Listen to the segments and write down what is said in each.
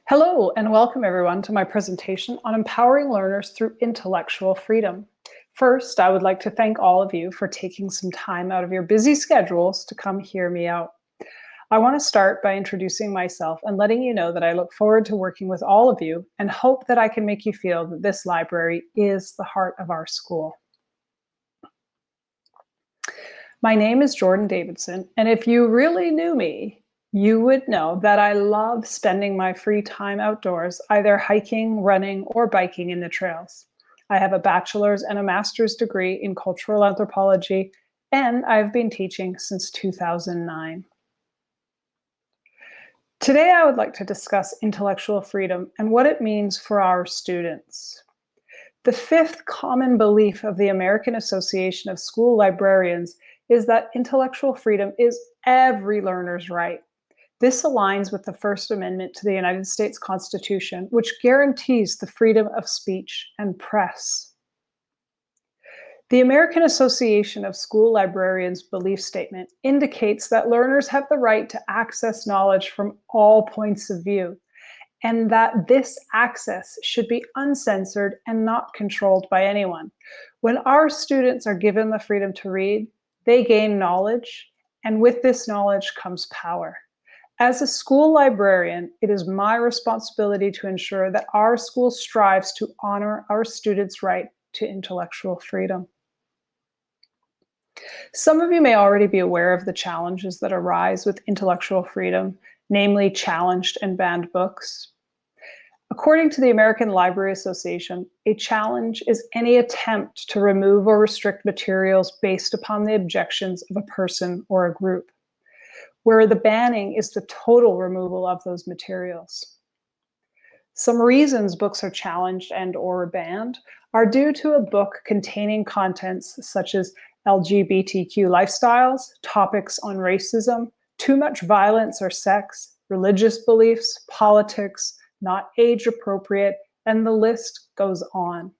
Hello and welcome everyone to my presentation on empowering learners through intellectual freedom. First, I would like to thank all of you for taking some time out of your busy schedules to come hear me out. I want to start by introducing myself and letting you know that I look forward to working with all of you and hope that I can make you feel that this library is the heart of our school. My name is Jordan Davidson, and if you really knew me, you would know that I love spending my free time outdoors, either hiking, running, or biking in the trails. I have a bachelor's and a master's degree in cultural anthropology, and I've been teaching since 2009. Today, I would like to discuss intellectual freedom and what it means for our students. The fifth common belief of the American Association of School Librarians is that intellectual freedom is every learner's right. This aligns with the First Amendment to the United States Constitution, which guarantees the freedom of speech and press. The American Association of School Librarians belief statement indicates that learners have the right to access knowledge from all points of view, and that this access should be uncensored and not controlled by anyone. When our students are given the freedom to read, they gain knowledge, and with this knowledge comes power. As a school librarian, it is my responsibility to ensure that our school strives to honor our students' right to intellectual freedom. Some of you may already be aware of the challenges that arise with intellectual freedom, namely challenged and banned books. According to the American Library Association, a challenge is any attempt to remove or restrict materials based upon the objections of a person or a group, where the banning is the total removal of those materials. Some reasons books are challenged and or banned are due to a book containing contents such as LGBTQ lifestyles, topics on racism, too much violence or sex, religious beliefs, politics, not age appropriate, and the list goes on.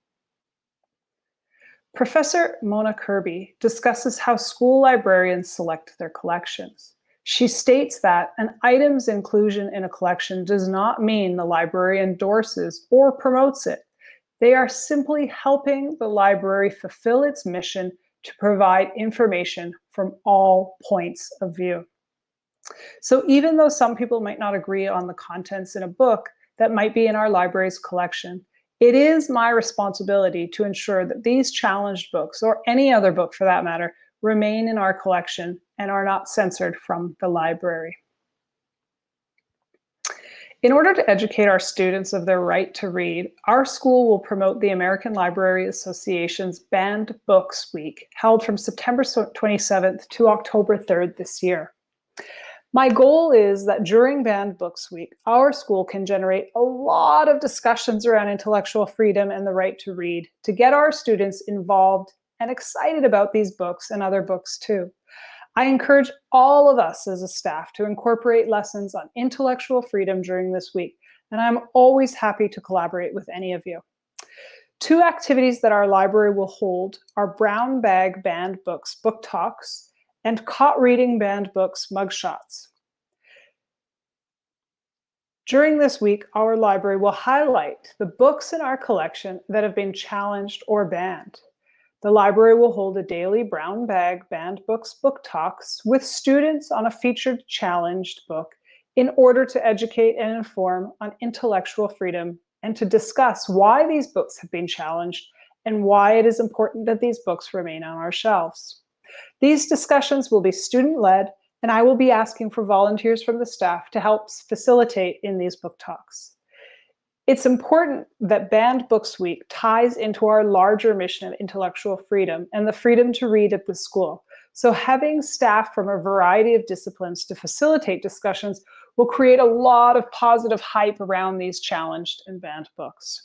Professor Mona Kirby discusses how school librarians select their collections. She states that an item's inclusion in a collection does not mean the library endorses or promotes it. They are simply helping the library fulfill its mission to provide information from all points of view. So even though some people might not agree on the contents in a book that might be in our library's collection, it is my responsibility to ensure that these challenged books, or any other book for that matter, remain in our collection and are not censored from the library. In order to educate our students of their right to read, our school will promote the American Library Association's Banned Books Week, held from September 27th to October 3rd this year. My goal is that during Banned Books Week, our school can generate a lot of discussions around intellectual freedom and the right to read to get our students involved and excited about these books and other books too. I encourage all of us as a staff to incorporate lessons on intellectual freedom during this week, and I'm always happy to collaborate with any of you. Two activities that our library will hold are Brown Bag Banned Books book talks and Caught Reading Banned Books mugshots. During this week, our library will highlight the books in our collection that have been challenged or banned. The library will hold a daily Brown Bag Banned Books book talks with students on a featured challenged book in order to educate and inform on intellectual freedom and to discuss why these books have been challenged and why it is important that these books remain on our shelves. These discussions will be student-led, and I will be asking for volunteers from the staff to help facilitate in these book talks. It's important that Banned Books Week ties into our larger mission of intellectual freedom and the freedom to read at the school. So having staff from a variety of disciplines to facilitate discussions will create a lot of positive hype around these challenged and banned books.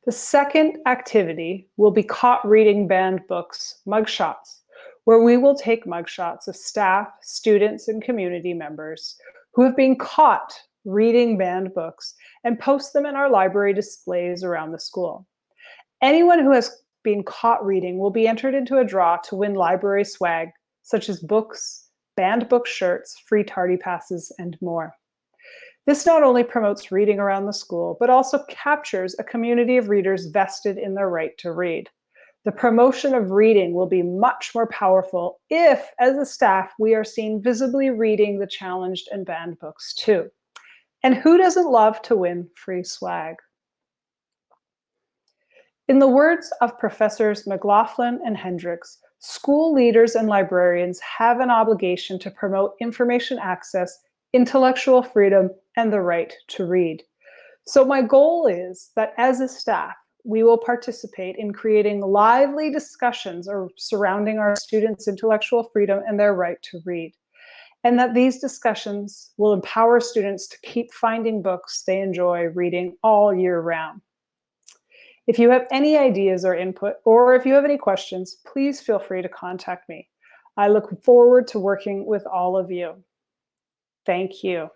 The second activity will be Caught Reading Banned Books mugshots, where we will take mugshots of staff, students, and community members who have been caught reading banned books and post them in our library displays around the school. Anyone who has been caught reading will be entered into a draw to win library swag, such as books, banned book shirts, free tardy passes, and more. This not only promotes reading around the school, but also captures a community of readers vested in their right to read. The promotion of reading will be much more powerful if, as a staff, we are seen visibly reading the challenged and banned books too. And who doesn't love to win free swag? In the words of Professors McLaughlin and Hendricks, school leaders and librarians have an obligation to promote information access, intellectual freedom, and the right to read. So my goal is that as a staff, we will participate in creating lively discussions surrounding our students' intellectual freedom and their right to read. And that these discussions will empower students to keep finding books they enjoy reading all year round. If you have any ideas or input, or if you have any questions, please feel free to contact me. I look forward to working with all of you. Thank you.